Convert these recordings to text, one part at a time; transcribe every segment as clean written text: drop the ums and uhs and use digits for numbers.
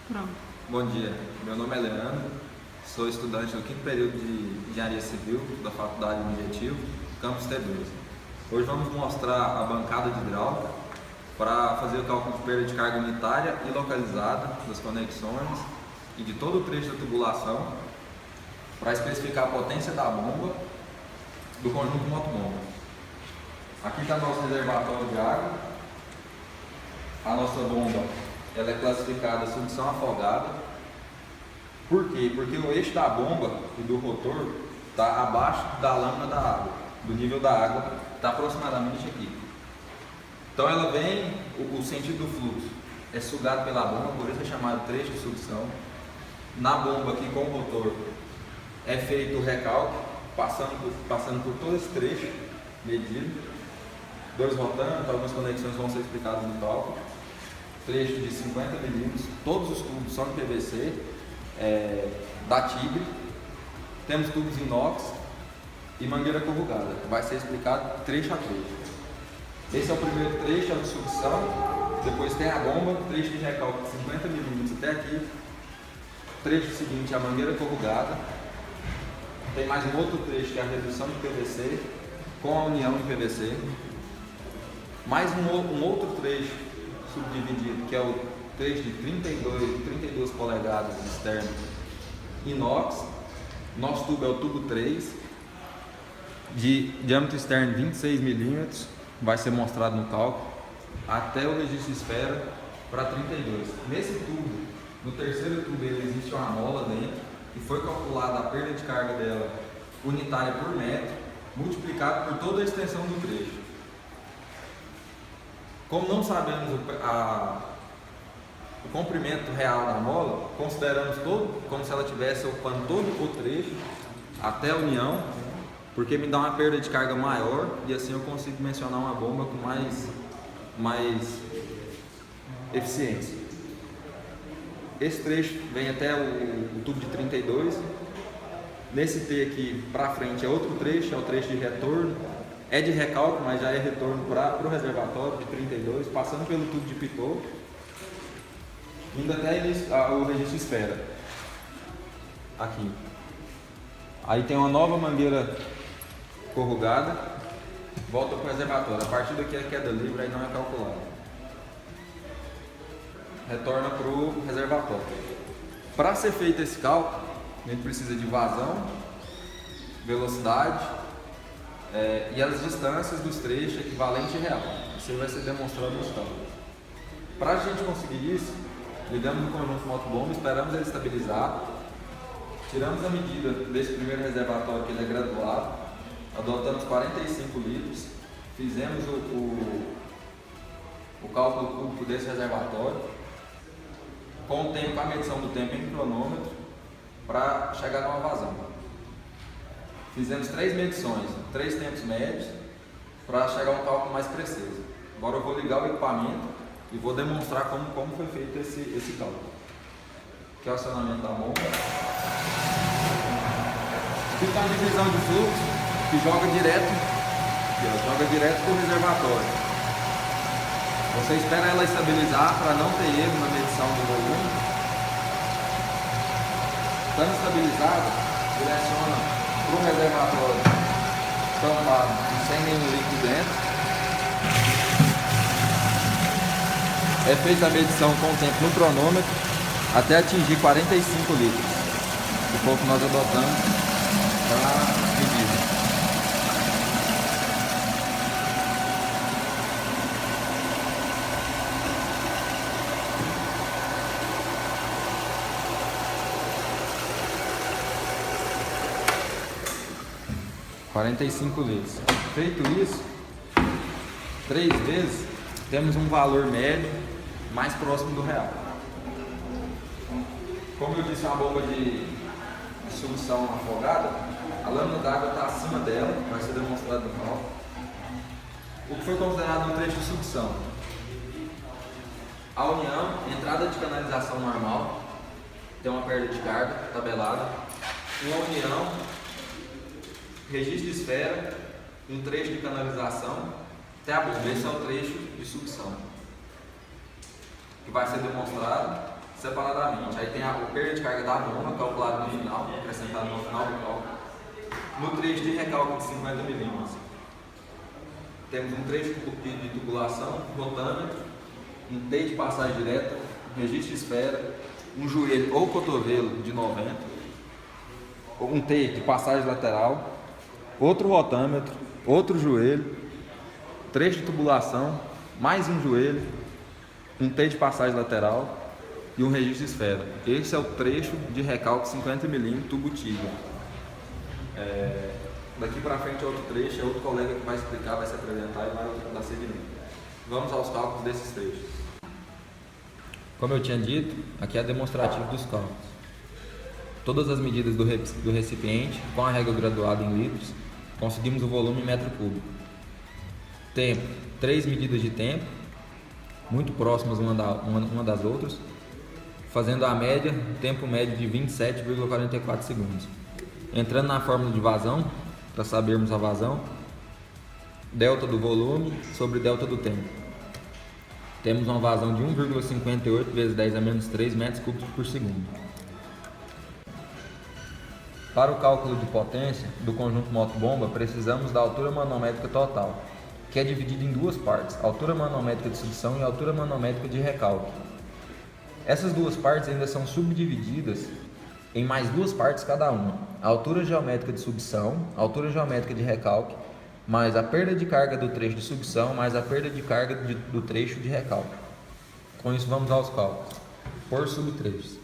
Pronto. Bom dia, meu nome é Leandro, sou estudante do quinto período de Engenharia Civil da Faculdade de Objetivo, Campus T2. Hoje vamos mostrar a bancada de hidráulica para fazer o cálculo de perda de carga unitária e localizada das conexões e de todo o trecho da tubulação para especificar a potência da bomba do conjunto motobomba. Aqui está nosso reservatório de água. A nossa bomba ela é classificada sucção afogada. Por quê? Porque o eixo da bomba e do rotor está abaixo da lâmina da água, do nível da água, está aproximadamente aqui. Então ela vem, o sentido do fluxo é sugado pela bomba, por isso é chamado trecho de sucção. Na bomba aqui com o rotor é feito o recalque, passando por todo esse trecho medido. Dois rotantes, algumas conexões vão ser explicadas no cálculo. Trecho de 50 milímetros, todos os tubos são de PVC, da Tigre. Temos tubos inox e mangueira corrugada, vai ser explicado trecho a trecho. Esse é o primeiro trecho, é o de sucção, depois tem a bomba, trecho de recalque de 50 milímetros até aqui. Trecho seguinte, a mangueira corrugada. Tem mais um outro trecho que é a redução de PVC com a união de PVC. Mais um outro trecho subdividido, que é o trecho de 32 polegadas externo inox. Nosso tubo é o tubo 3, de diâmetro externo 26 milímetros, vai ser mostrado no cálculo, até o registro de esfera para 32. Nesse tubo, no terceiro tubo, ele existe uma mola dentro, e foi calculada a perda de carga dela unitária por metro, multiplicado por toda a extensão do trecho. Como não sabemos o comprimento real da mola, consideramos todo como se ela estivesse ocupando todo o trecho até a união, porque me dá uma perda de carga maior e assim eu consigo mencionar uma bomba com mais eficiência. Esse trecho vem até o tubo de 32. Nesse T aqui para frente é outro trecho, é o trecho de retorno. É de recalque, mas já é retorno para o reservatório de 32, passando pelo tubo de pitot, indo até o registro esfera. Aqui. Aí tem uma nova mangueira corrugada, volta para o reservatório. A partir daqui é queda livre, aí não é calculada. Retorna para o reservatório. Para ser feito esse cálculo, a gente precisa de vazão, velocidade, e as distâncias dos trechos equivalente e real. Isso vai ser demonstrado no cálculos. Para a gente conseguir isso, ligamos no conjunto motobomba, esperamos ele estabilizar, tiramos a medida desse primeiro reservatório que ele é graduado, adotamos 45 litros, fizemos o cálculo cúbico desse reservatório, com a medição do tempo em cronômetro, para chegar numa vazão. Fizemos 3 medições, 3 tempos médios, para chegar a um cálculo mais preciso. Agora eu vou ligar o equipamento e vou demonstrar como foi feito esse cálculo. Aqui é o acionamento da bomba. Aqui está a divisão de fluxo, que joga direto para o reservatório. Você espera ela estabilizar para não ter erro na medição do volume. Estando estabilizada, direciona para o reservatório tampado e sem nenhum líquido dentro. É feita a medição com o tempo no cronômetro até atingir 45 litros. O pouco que nós adotamos para medida. litros. Feito isso, 3 vezes, temos um valor médio mais próximo do real. Como eu disse, é uma bomba de sucção afogada, a lâmina d'água está acima dela, vai ser demonstrado no cálculo. O que foi considerado um trecho de sucção? A união, entrada de canalização normal, tem uma perda de carga tabelada. Uma união, registro de esfera, um trecho de canalização até a bomba. Esse é o trecho de sucção que vai ser demonstrado separadamente. Aí tem a perda de carga da bomba, calculada no final, acrescentada no final do cálculo. No trecho de recálculo de 50 milímetros, temos um trecho de tubulação, rotâmetro, um T de passagem direta, um registro de esfera, um joelho ou cotovelo de 90, um T de passagem lateral, outro rotâmetro, outro joelho, trecho de tubulação, mais um joelho, um T de passagem lateral e um registro de esfera. Esse é o trecho de recálculo 50 mm tubo Tigre. Daqui para frente é outro trecho, é outro colega que vai explicar, vai se apresentar e vai dar seguimento. Vamos aos cálculos desses trechos. Como eu tinha dito, aqui é demonstrativo dos cálculos. Todas as medidas do recipiente, com a régua graduada em litros, conseguimos o volume em metro cúbico. Tempo, 3 medidas de tempo, muito próximas uma das outras, fazendo a média, tempo médio de 27,44 segundos. Entrando na fórmula de vazão, para sabermos a vazão, delta do volume sobre delta do tempo. Temos uma vazão de 1,58 vezes 10 a menos 3 metros cúbicos por segundo. Para o cálculo de potência do conjunto moto-bomba, precisamos da altura manométrica total, que é dividida em duas partes, altura manométrica de sucção e altura manométrica de recálculo. Essas duas partes ainda são subdivididas em mais duas partes cada uma, a altura geométrica de sucção, a altura geométrica de recálculo, mais a perda de carga do trecho de sucção, mais a perda de carga do trecho de recálculo. Com isso vamos aos cálculos, por subtrechos.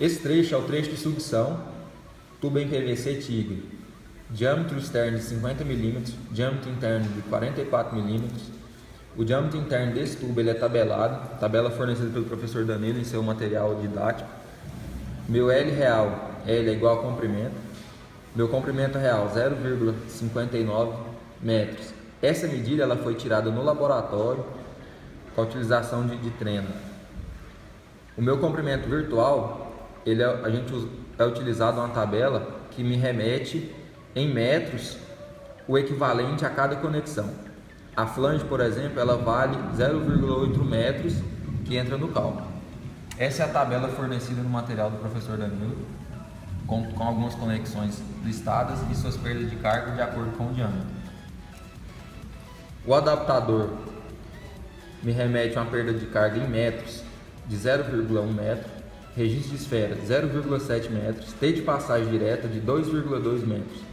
Esse trecho é o trecho de sucção, tubo em PVC Tigre, diâmetro externo de 50 mm, diâmetro interno de 44 mm. O diâmetro interno desse tubo ele é tabelado, tabela fornecida pelo professor Danilo em seu material didático. Meu L real, L é igual ao comprimento. Meu comprimento real, 0,59 metros. Essa medida ela foi tirada no laboratório com a utilização de trena. O meu comprimento virtual, a gente é utilizado uma tabela que me remete em metros o equivalente a cada conexão. A flange, por exemplo, ela vale 0,8 metros que entra no cálculo. Essa é a tabela fornecida no material do professor Danilo, com algumas conexões listadas e suas perdas de carga de acordo com o diâmetro. O adaptador me remete a uma perda de carga em metros de 0,1 metro, registro de esfera 0,7 metros, T de passagem direta de 2,2 metros.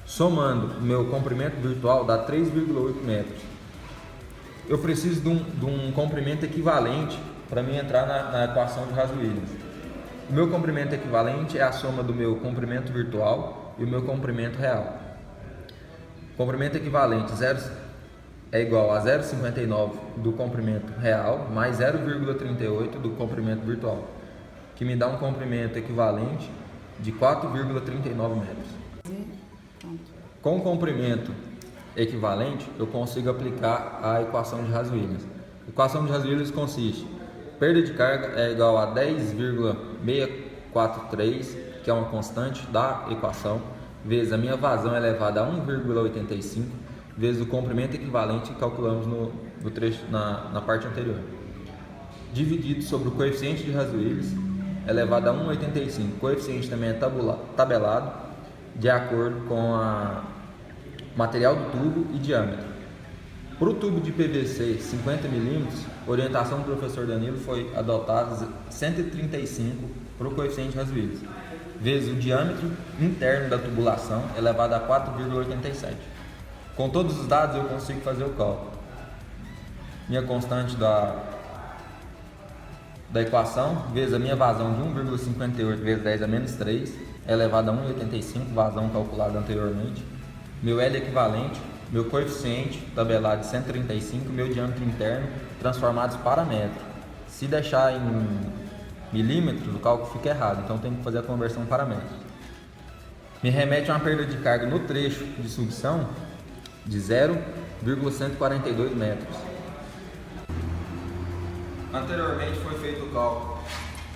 Somando meu comprimento virtual dá 3,8 metros. Eu preciso de um comprimento equivalente para mim entrar na equação de Haas-Williams. O meu comprimento equivalente é a soma do meu comprimento virtual e o meu comprimento real. Comprimento equivalente é igual a 0,59 do comprimento real mais 0,38 do comprimento virtual, que me dá um comprimento equivalente de 4,39 metros. Com o comprimento equivalente, eu consigo aplicar a equação de Haas-Williams. A equação de Haas-Williams consiste: perda de carga é igual a 10,643, que é uma constante da equação, vezes a minha vazão elevada a 1,85, vezes o comprimento equivalente que calculamos no trecho, na parte anterior, dividido sobre o coeficiente de Haas-Williams elevado a 1,85. O coeficiente também é tabelado de acordo com o material do tubo e diâmetro. Para o tubo de PVC 50 mm, a orientação do professor Danilo foi adotada 135 para o coeficiente Haas-Williams, vezes o diâmetro interno da tubulação elevado a 4,87. Com todos os dados eu consigo fazer o cálculo. Minha constante da equação, vezes a minha vazão de 1,58 vezes 10 a menos 3, elevado a 1,85, vazão calculada anteriormente. Meu L equivalente, meu coeficiente tabelado de 135, meu diâmetro interno transformados para metro. Se deixar em milímetros, o cálculo fica errado, então tem que fazer a conversão para metros. Me remete a uma perda de carga no trecho de sucção de 0,142 metros. Anteriormente foi feito o cálculo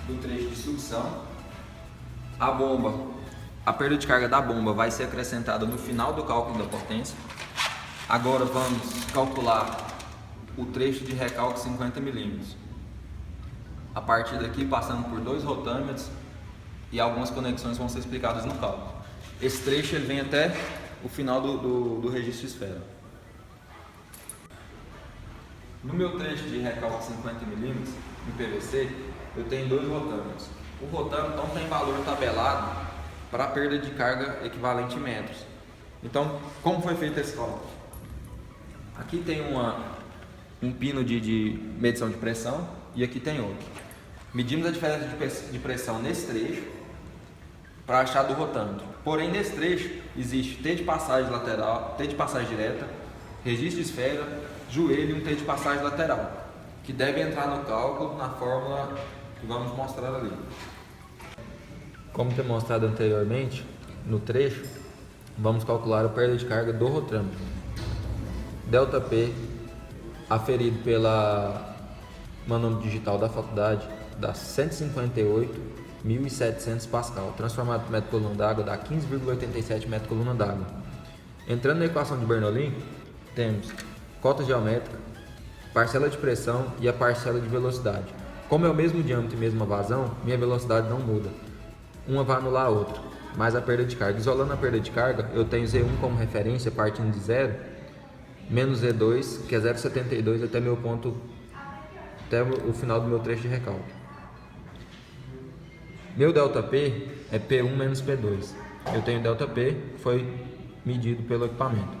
do trecho de sucção. A perda de carga da bomba vai ser acrescentada no final do cálculo da potência. Agora vamos calcular o trecho de recálculo 50 mm. A partir daqui, passando por 2 rotâmetros e algumas conexões vão ser explicadas no cálculo. Esse trecho ele vem até o final do registro esfera. No meu trecho de recálculo 50 mm em PVC, eu tenho 2 rotâmetros. O rotâmetro não tem valor tabelado para a perda de carga equivalente em metros. Então, como foi feito esse cálculo? Aqui tem um pino de medição de pressão e aqui tem outro. Medimos a diferença de pressão nesse trecho para achar do rotâmetro. Porém, nesse trecho existe T de passagem lateral, T de passagem direta, registro de esfera, joelho e um T de passagem lateral, que deve entrar no cálculo na fórmula que vamos mostrar ali. Como demonstrado anteriormente, no trecho, vamos calcular a perda de carga do rotâmetro. ΔP, aferido pela manômetro digital da faculdade, dá 158.700 Pascal, transformado por metro coluna d'água dá 15,87 metro coluna d'água. Entrando na equação de Bernoulli, temos cota geométrica, parcela de pressão e a parcela de velocidade. Como é o mesmo diâmetro e mesma vazão, minha velocidade não muda. Uma vai anular a outra, mas a perda de carga. Isolando a perda de carga, eu tenho Z1 como referência, partindo de 0, menos Z2, que é 0,72 até meu ponto, até o final do meu trecho de recálculo. Meu ΔP é P1 menos P2. Eu tenho ΔP, que foi medido pelo equipamento.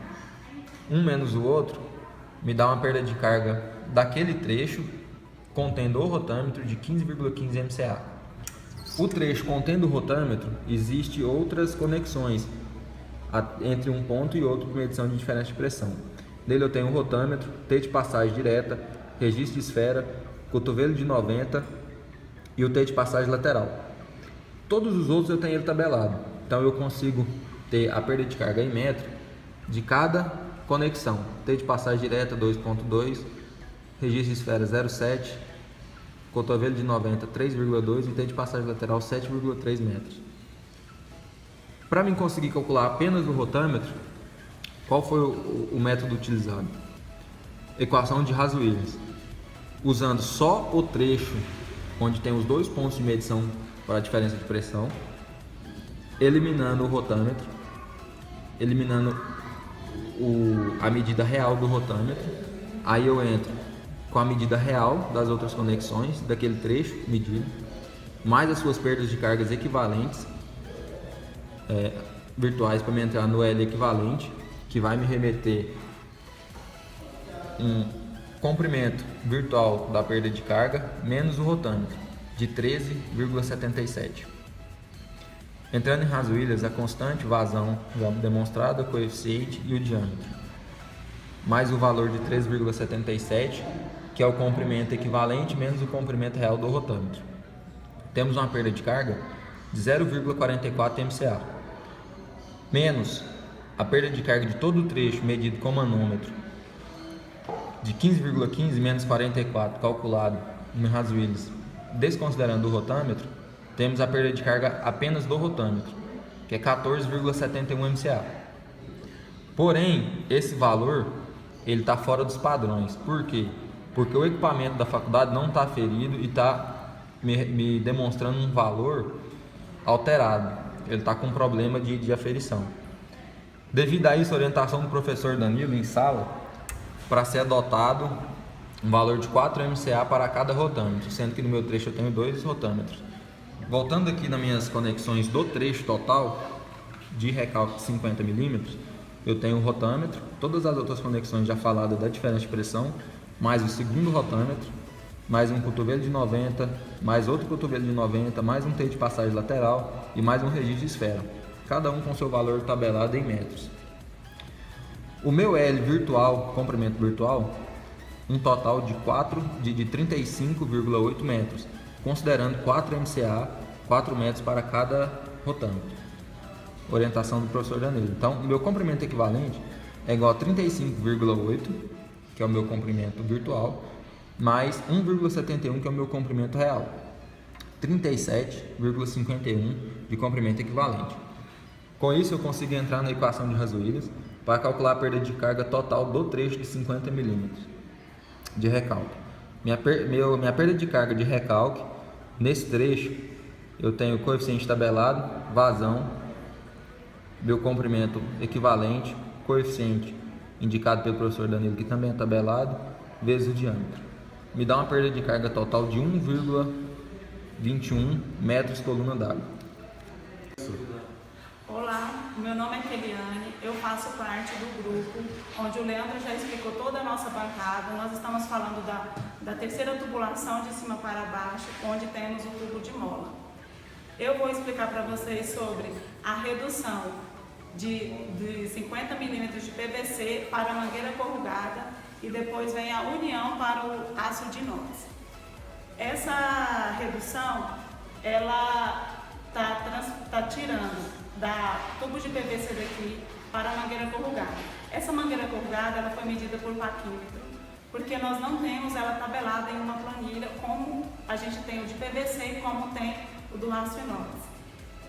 Um menos o outro me dá uma perda de carga daquele trecho contendo o rotâmetro de 15,15 MCA. O trecho contendo o rotâmetro, existe outras conexões entre um ponto e outro por medição de diferença de pressão. Nele eu tenho o rotâmetro, T de passagem direta, registro de esfera, cotovelo de 90 e o T de passagem lateral. Todos os outros eu tenho ele tabelado, então eu consigo ter a perda de carga em metro de cada conexão. T de passagem direta 2.2, registro de esfera 0,7, cotovelo de 90 3,2 e T de passagem lateral 7,3 metros. Para mim conseguir calcular apenas o rotâmetro, qual foi o método utilizado? Equação de Haas-Williams, usando só o trecho onde tem os 2 pontos de medição para a diferença de pressão, eliminando o rotâmetro, eliminando a medida real do rotâmetro. Aí eu entro com a medida real das outras conexões daquele trecho medido, mais as suas perdas de cargas equivalentes virtuais para me entrar no L equivalente, que vai me remeter um comprimento virtual da perda de carga menos o rotâmetro de 13,77. Entrando em Haas-Williams, a constante, vazão já demonstrada, coeficiente e o diâmetro, mais o valor de 13,77, que é o comprimento equivalente menos o comprimento real do rotâmetro. Temos uma perda de carga de 0,44 MCA, menos a perda de carga de todo o trecho medido com manômetro de 15,15 menos 44, calculado no Haas-Williams, desconsiderando o rotâmetro, temos a perda de carga apenas do rotâmetro, que é 14,71 MCA. Porém, esse valor ele está fora dos padrões. Por quê? Porque o equipamento da faculdade não está aferido e está me demonstrando um valor alterado. Ele está com problema de aferição. Devido a isso, a orientação do professor Danilo em sala para ser adotado um valor de 4 MCA para cada rotâmetro, sendo que no meu trecho eu tenho 2 rotâmetros. Voltando aqui nas minhas conexões do trecho total de recálculo 50 mm, eu tenho o rotâmetro, todas as outras conexões já faladas da diferença de pressão, mais o segundo rotâmetro, mais um cotovelo de 90, mais outro cotovelo de 90, mais um T de passagem lateral e mais um registro de esfera, cada um com seu valor tabelado em metros. O meu L virtual, comprimento virtual, um total de 35,8 metros, considerando 4 MCA, 4 metros para cada rotâmetro. Orientação do professor Danilo. Então, o meu comprimento equivalente é igual a 35,8, que é o meu comprimento virtual, mais 1,71, que é o meu comprimento real. 37,51 de comprimento equivalente. Com isso, eu consigo entrar na equação de Haas-Williams para calcular a perda de carga total do trecho de 50 mm de recálculo. Minha perda de carga de recalque, nesse trecho, eu tenho coeficiente tabelado, vazão, meu comprimento equivalente, coeficiente indicado pelo professor Danilo, que também é tabelado, vezes o diâmetro. Me dá uma perda de carga total de 1,21 metros coluna d'água. Olá, meu nome é Keliane, eu faço parte do grupo onde o Leandro já explicou toda a nossa bancada. Nós estamos falando da terceira tubulação de cima para baixo, onde temos o tubo de mola. Eu vou explicar para vocês sobre a redução de 50 milímetros de PVC para a mangueira corrugada e depois vem a união para o aço de inox. Essa redução, ela está tirando da tubo de PVC daqui para a mangueira corrugada. Essa mangueira corrugada ela foi medida por paquímetro, porque nós não temos ela tabelada em uma planilha como a gente tem o de PVC e como tem o do aço inox.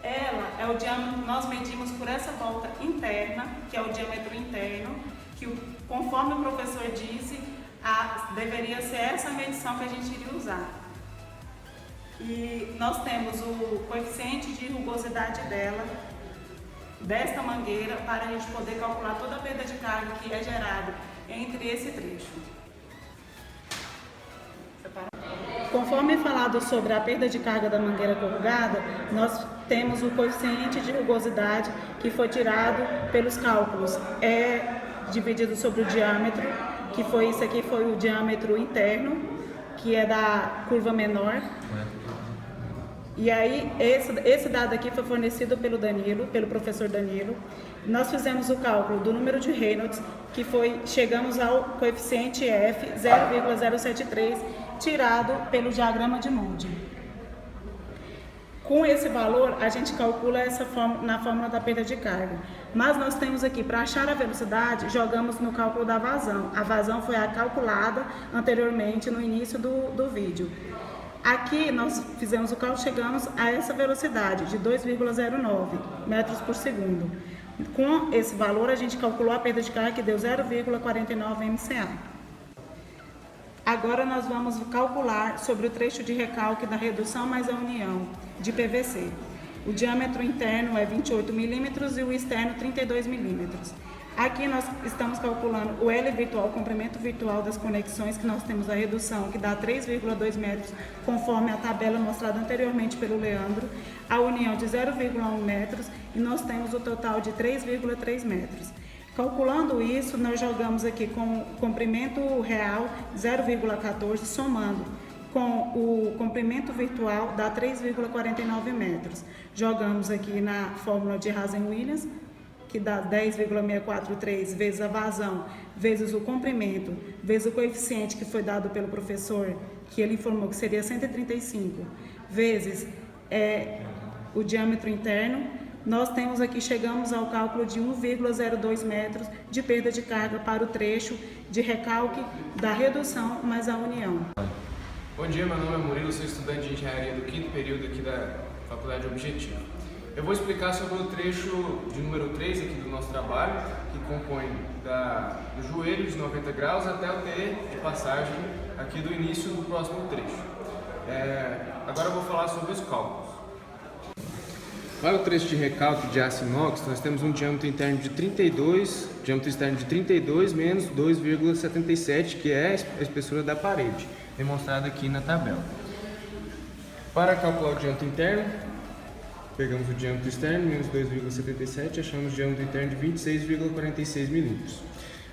Ela é o diâmetro, nós medimos por essa volta interna, que é o diâmetro interno, que conforme o professor disse, deveria ser essa medição que a gente iria usar. E nós temos o coeficiente de rugosidade desta mangueira, para a gente poder calcular toda a perda de carga que é gerada entre esse trecho. Conforme falado sobre a perda de carga da mangueira corrugada, nós temos o coeficiente de rugosidade que foi tirado pelos cálculos. É dividido sobre o diâmetro, que foi isso aqui, foi o diâmetro interno, que é da curva menor. E aí, esse dado aqui foi fornecido pelo professor Danilo. Nós fizemos o cálculo do número de Reynolds, chegamos ao coeficiente F 0,073, tirado pelo diagrama de Moody. Com esse valor, a gente calcula na fórmula da perda de carga. Mas nós temos aqui, para achar a velocidade, jogamos no cálculo da vazão. A vazão foi calculada anteriormente no início do vídeo. Aqui nós fizemos o cálculo, chegamos a essa velocidade de 2,09 metros por segundo. Com esse valor, a gente calculou a perda de carga, que deu 0,49 MCA. Agora nós vamos calcular sobre o trecho de recalque da redução mais a união de PVC. O diâmetro interno é 28 milímetros e o externo 32 milímetros. Aqui nós estamos calculando o L virtual, o comprimento virtual das conexões, que nós temos a redução, que dá 3,2 metros, conforme a tabela mostrada anteriormente pelo Leandro, a união de 0,1 metros e nós temos o total de 3,3 metros. Calculando isso, nós jogamos aqui com o comprimento real 0,14, somando com o comprimento virtual dá 3,49 metros. Jogamos aqui na fórmula de Hazen-Williams, que dá 10,643 vezes a vazão, vezes o comprimento, vezes o coeficiente que foi dado pelo professor, que ele informou que seria 135, vezes o diâmetro interno. Nós temos aqui, chegamos ao cálculo de 1,02 metros de perda de carga para o trecho de recalque da redução mais a união. Bom dia, meu nome é Murilo, sou estudante de engenharia do 5º período aqui da Faculdade Objetivo. Eu vou explicar sobre o trecho de número 3 aqui do nosso trabalho, que compõe do joelho de 90 graus até o T de passagem aqui do início do próximo trecho. Agora eu vou falar sobre os cálculos. Para o trecho de recalque de aço inox, nós temos um diâmetro interno de 32, diâmetro externo de 32 menos 2,77, que é a espessura da parede, demonstrado aqui na tabela. Para calcular o diâmetro interno, pegamos o diâmetro externo, menos 2,77, achamos o diâmetro interno de 26,46 milímetros.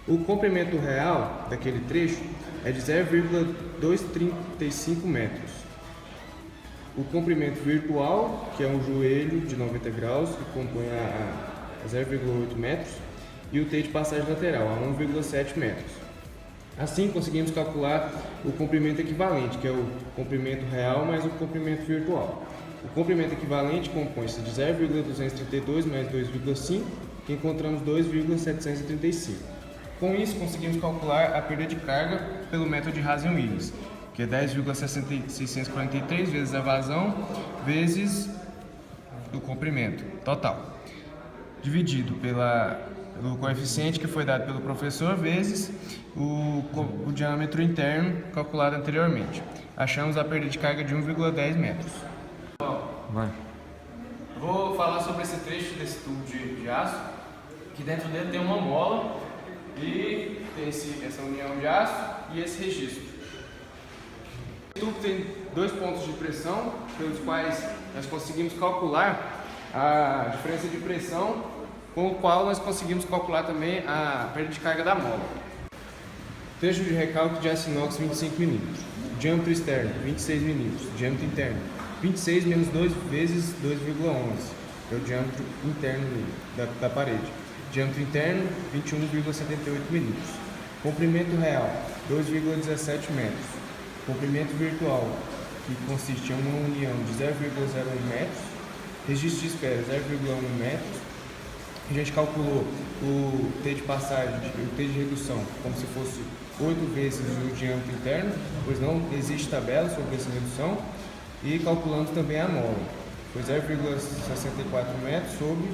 O comprimento real daquele trecho é de 0,235 metros. O comprimento virtual, que é um joelho de 90 graus, que compõe a 0,8 metros, e o T de passagem lateral, a 1,7 metros. Assim, conseguimos calcular o comprimento equivalente, que é o comprimento real mais o comprimento virtual. O comprimento equivalente compõe-se de 0,232 mais 2,5, que encontramos 2,735. Com isso, conseguimos calcular a perda de carga pelo método de Hazen-Williams, que é 10,643 vezes a vazão vezes o comprimento total, dividido pelo coeficiente que foi dado pelo professor vezes o diâmetro interno calculado anteriormente. Achamos a perda de carga de 1,10 metros. Vai. Vou falar sobre esse trecho desse tubo de aço, que dentro dele tem uma mola e tem essa união de aço e esse registro. O tubo tem 2 pontos de pressão, pelos quais nós conseguimos calcular a diferença de pressão, com o qual nós conseguimos calcular também a perda de carga da mola. Trecho de recalque de aço inox 25 mm, diâmetro externo 26 mm, diâmetro interno 26 menos 2 vezes 2,11, que é o diâmetro interno da parede. Diâmetro interno 21,78 mm. Comprimento real 2,17 metros. Comprimento virtual, que consiste em uma união de 0,01 metros. Registro de esfera 0,1 metros. A gente calculou o T de passagem, o T de redução, como se fosse 8 vezes o diâmetro interno, pois não existe tabela sobre essa redução. E calculamos também a mola, foi 0,64 metros sobre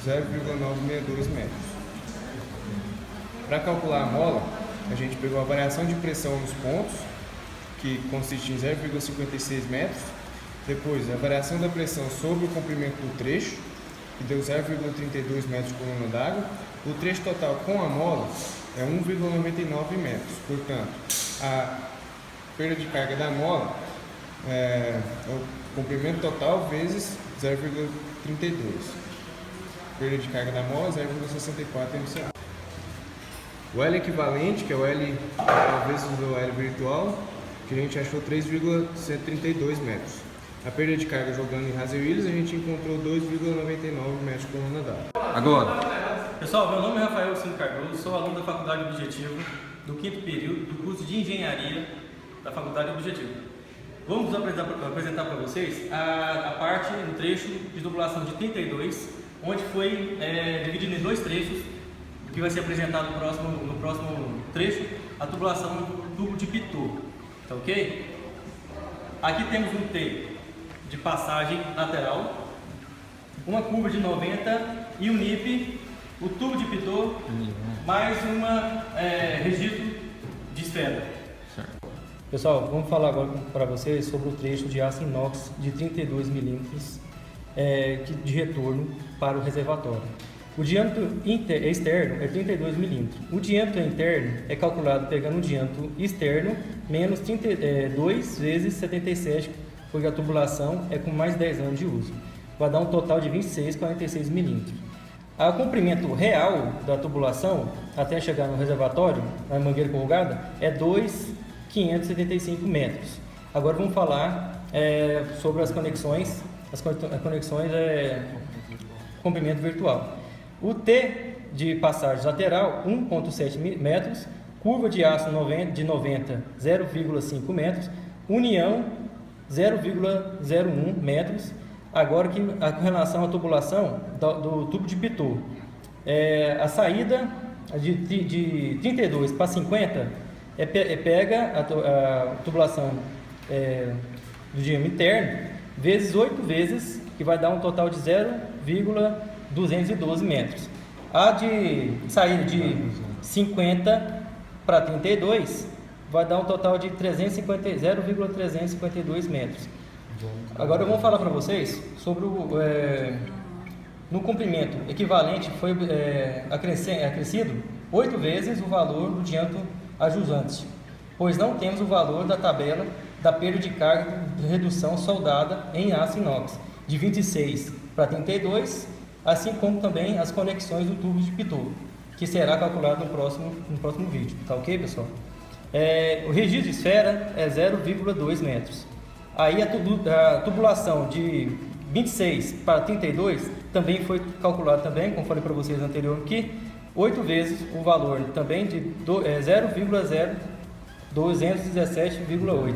0,962 metros. Para calcular a mola, a gente pegou a variação de pressão nos pontos, que consiste em 0,56 metros, depois a variação da pressão sobre o comprimento do trecho, que deu 0,32 metros por coluna d'água. O trecho total com a mola é 1,99 metros, portanto, a perda de carga da mola é o comprimento total vezes 0,32. Perda de carga da mola 0,64 MCA. O L equivalente, que é o L vezes o L virtual, que a gente achou 3,132 metros. A perda de carga jogando em Hazer Willis, a gente encontrou 2,99 metros por coluna d'água. Agora. Pessoal, meu nome é Rafael Cino Cardoso, sou aluno da Faculdade Objetivo, do 5º período do curso de Engenharia da Faculdade Objetivo. Vamos apresentar para vocês a parte no trecho de tubulação de 32, onde foi dividido em 2 trechos, que vai ser apresentado no próximo trecho, a tubulação do tubo de Pitot, tá ok? Aqui temos um T de passagem lateral, uma curva de 90 e um NIP, o tubo de Pitot, mais uma registro de esfera. Pessoal, vamos falar agora para vocês sobre o trecho de aço inox de 32 mm de retorno para o reservatório. O diâmetro externo é 32 mm. O diâmetro interno é calculado pegando o diâmetro externo menos 2 vezes 77, porque a tubulação é com mais 10 anos de uso. Vai dar um total de 26,46 mm. O comprimento real da tubulação até chegar no reservatório, na mangueira corrugada, é 2.575 metros. Agora vamos falar sobre as conexões, comprimento virtual. O T de passagem lateral, 1,7 metros, curva de aço de 90, 0,5 metros, união, 0,01 metros. Agora, com relação à tubulação do tubo de Pitot, a saída de 32 para 50 pega a tubulação do diâmetro interno vezes 8 vezes, que vai dar um total de 0,212 metros. A de saída de 50 para 32 vai dar um total de 0,352 metros. Agora vamos falar para vocês sobre no comprimento equivalente foi acrescido 8 vezes o valor do diâmetro ajusante, pois não temos o valor da tabela da perda de carga de redução soldada em aço inox de 26 para 32, assim como também as conexões do tubo de Pitot, que será calculado no próximo vídeo, tá ok, pessoal? O registro de esfera é 0,2 metros. Aí a tubulação de 26 para 32 também foi calculado também, como falei para vocês anteriormente, que 8 vezes o valor também de 0,0217,8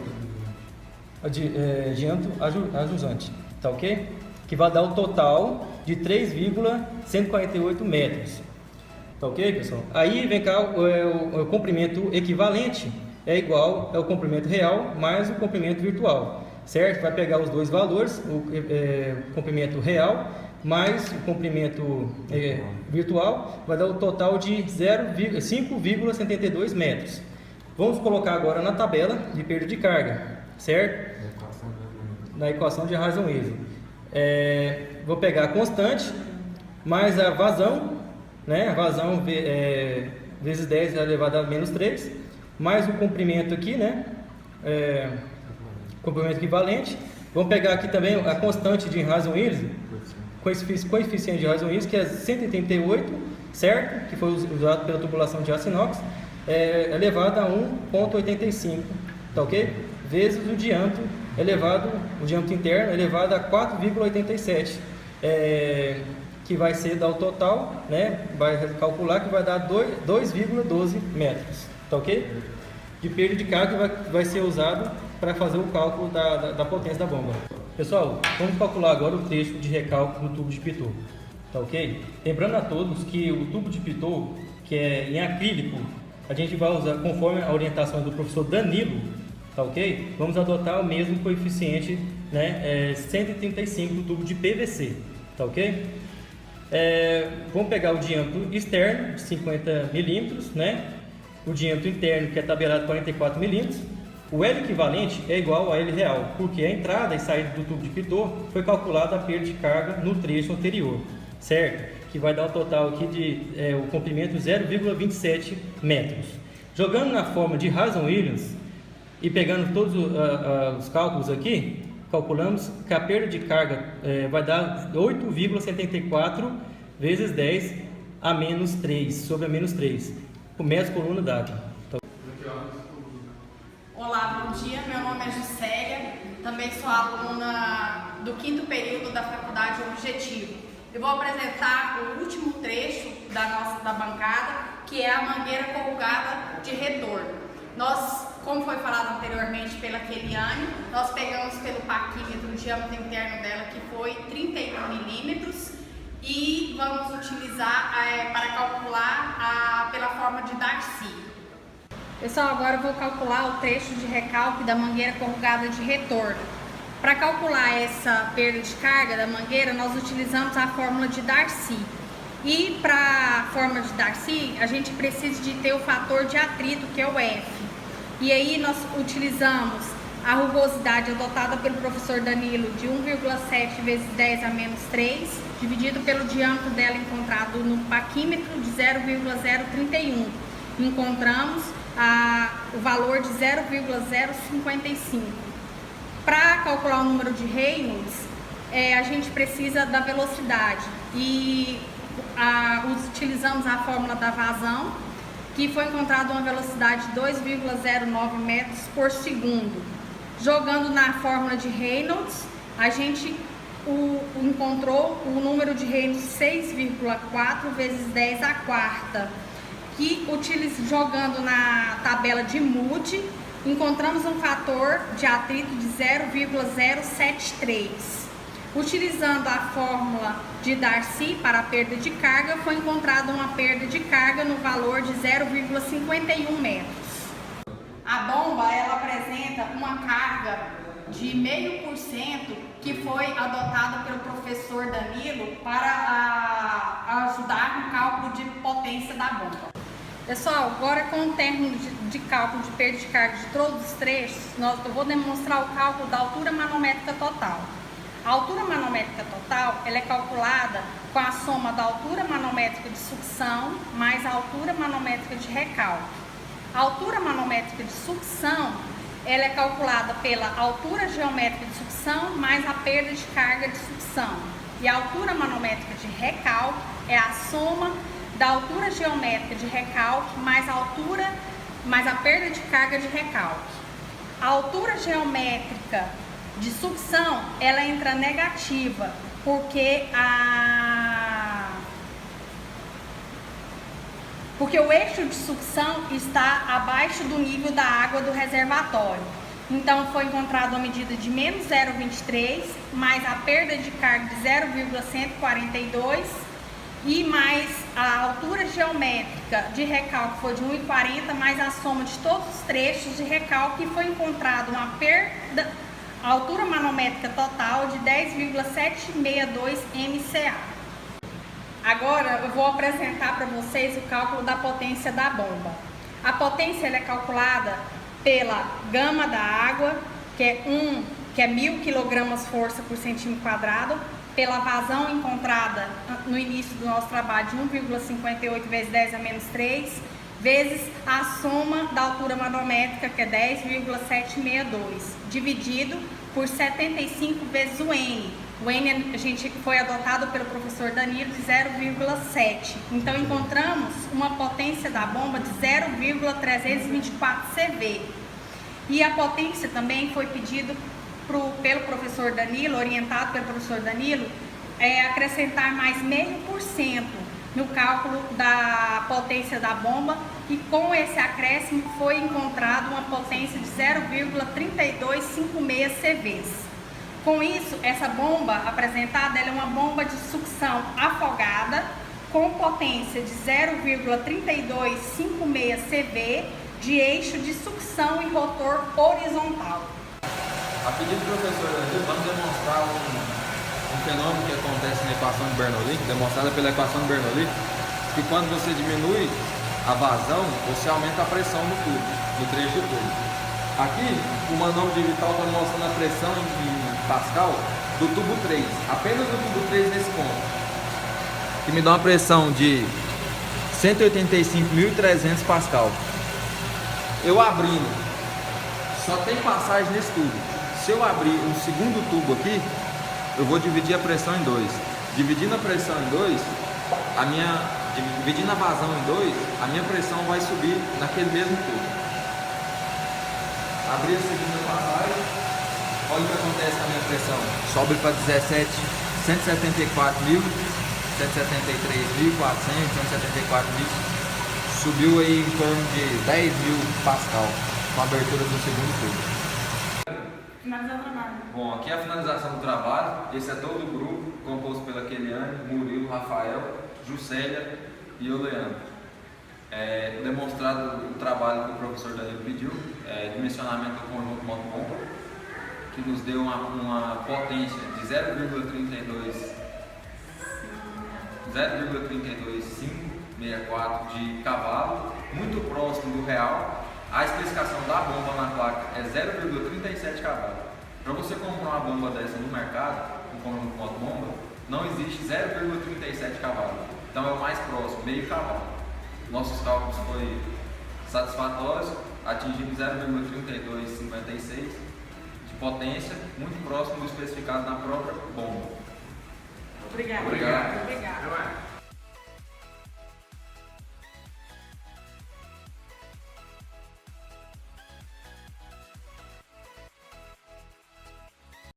diâmetro ajusante, tá ok? Que vai dar o total de 3,148 metros, tá ok, pessoal? Aí vem cá o comprimento equivalente é igual ao comprimento real mais o comprimento virtual, certo? Vai pegar os dois valores, o comprimento real mais o comprimento virtual, vai dar o total de 5,72 metros. Vamos colocar agora na tabela de perda de carga, certo? Na equação de Hazen-Wilson. Vou pegar a constante, mais a vazão, né? A vazão vezes 10 elevado a menos 3, mais o comprimento aqui, né? Comprimento equivalente. Vamos pegar aqui também a constante de Hazen-Wilson, coeficiente de Hazen-Wilson, que é 188, certo? Que foi usado pela tubulação de aço inox, elevado a 1,85, tá ok? Vezes o diâmetro interno elevado a 4,87, que vai dar o total, né? Vai calcular que vai dar 2,12 metros, tá ok? De perda de carga que vai ser usado para fazer o cálculo da potência da bomba. Pessoal, vamos calcular agora o trecho de recálculo do tubo de pitot, tá ok? Lembrando a todos que o tubo de pitot, que é em acrílico, a gente vai usar conforme a orientação do professor Danilo, tá ok? Vamos adotar o mesmo coeficiente, né? 135 do tubo de PVC, tá ok? Vamos pegar o diâmetro externo de 50 milímetros, né? O diâmetro interno, que é tabelado 44 milímetros. O L equivalente é igual a L real, porque a entrada e saída do tubo de pitot foi calculada a perda de carga no trecho anterior, certo? Que vai dar o total aqui de o comprimento 0,27 metros. Jogando na forma de Hazen-Wilson e pegando todos os cálculos aqui, calculamos que a perda de carga vai dar 8,74 vezes 10 a menos 3, sobre a menos 3, por metro coluna d'água. Olá, bom dia. Meu nome é Juscelia, também sou aluna do 5º período da Faculdade Objetivo. Eu vou apresentar o último trecho da bancada, que é a mangueira corrugada de retorno. Nós, como foi falado anteriormente pela Keliane, nós pegamos pelo paquímetro o diâmetro interno dela, que foi 31 milímetros, e vamos utilizar para calcular pela forma de Darcy. Pessoal, agora eu vou calcular o trecho de recalque da mangueira corrugada de retorno. Para calcular essa perda de carga da mangueira, nós utilizamos a fórmula de Darcy. E para a fórmula de Darcy, a gente precisa de ter o fator de atrito, que é o F. E aí nós utilizamos a rugosidade adotada pelo professor Danilo de 1,7 vezes 10 a menos 3, dividido pelo diâmetro dela encontrado no paquímetro de 0,031. Encontramos o valor de 0,055. Para calcular o número de Reynolds, a gente precisa da velocidade e utilizamos a fórmula da vazão, que foi encontrada uma velocidade de 2,09 metros por segundo. Jogando na fórmula de Reynolds, a gente encontrou o número de Reynolds 6,4 vezes 10 à quarta, que jogando na tabela de Moody, encontramos um fator de atrito de 0,073. Utilizando a fórmula de Darcy para a perda de carga, foi encontrada uma perda de carga no valor de 0,51 metros. A bomba, ela apresenta uma carga de 0,5% que foi adotada pelo professor Danilo para ajudar no cálculo de potência da bomba. Pessoal, agora com o término de cálculo de perda de carga de todos os trechos, eu vou demonstrar o cálculo da altura manométrica total. A altura manométrica total ela é calculada com a soma da altura manométrica de sucção mais a altura manométrica de recalque. A altura manométrica de sucção ela é calculada pela altura geométrica de sucção mais a perda de carga de sucção. E a altura manométrica de recalque é a soma da altura geométrica de recalque mais a perda de carga de recalque. A altura geométrica de sucção, ela entra negativa, porque o eixo de sucção está abaixo do nível da água do reservatório. Então, foi encontrada uma medida de menos 0,23, mais a perda de carga de 0,142, e mais a altura geométrica de recalque foi de 1,40, mais a soma de todos os trechos de recalque, e foi encontrada uma perda a altura manométrica total de 10,762 MCA. Agora eu vou apresentar para vocês o cálculo da potência da bomba. A potência ela é calculada pela gama da água, que é 1000 kg força por centímetro quadrado, pela vazão encontrada no início do nosso trabalho de 1,58 vezes 10 a menos 3, vezes a soma da altura manométrica, que é 10,762, dividido por 75 vezes o N. O N a gente foi adotado pelo professor Danilo de 0,7. Então encontramos uma potência da bomba de 0,324 CV. E a potência também foi pedido pelo professor Danilo, orientado pelo professor Danilo, acrescentar mais 0,5% no cálculo da potência da bomba, e com esse acréscimo foi encontrado uma potência de 0,3256 CVs. Com isso, essa bomba apresentada ela é uma bomba de sucção afogada com potência de 0,3256 CV de eixo de sucção e rotor horizontal. A pedido do professor Danilo, vamos demonstrar um fenômeno que acontece na equação de Bernoulli, demonstrada pela equação de Bernoulli, que quando você diminui a vazão, você aumenta a pressão no tubo, no trecho do tubo. Aqui, o manômetro digital está mostrando a pressão em Pascal do tubo 3, apenas do tubo 3 nesse ponto, que me dá uma pressão de 185.300 Pascal. Eu abrindo, só tem passagem nesse tubo. Se eu abrir um segundo tubo aqui, eu vou dividir a pressão em 2. Dividindo a pressão em 2, dividindo a vazão em 2, a minha pressão vai subir naquele mesmo tubo. Abri a segunda passagem, olha o que acontece com a minha pressão. Sobe para 174.000, 173.400, 174.000. Subiu aí em torno de 10.000 Pascal com a abertura do segundo tubo. Finalizar o trabalho. Bom, aqui é a finalização do trabalho. Esse é todo o grupo, composto pela Keliane, Murilo, Rafael, Juscelia e o Leandro. Demonstrado o trabalho que o professor Danilo pediu, dimensionamento do conjunto moto-bomba, que nos deu uma potência de 0,32564 de cavalo, muito próximo do real. A especificação da bomba na placa é 0,37 cavalos. Para você comprar uma bomba dessa no mercado, um conjunto moto-bomba, não existe 0,37 cavalos. Então é o mais próximo, meio cavalo. Nossos cálculos foram satisfatórios, atingimos 0,3256 de potência, muito próximo do especificado na própria bomba. Obrigada. Obrigado. Obrigada.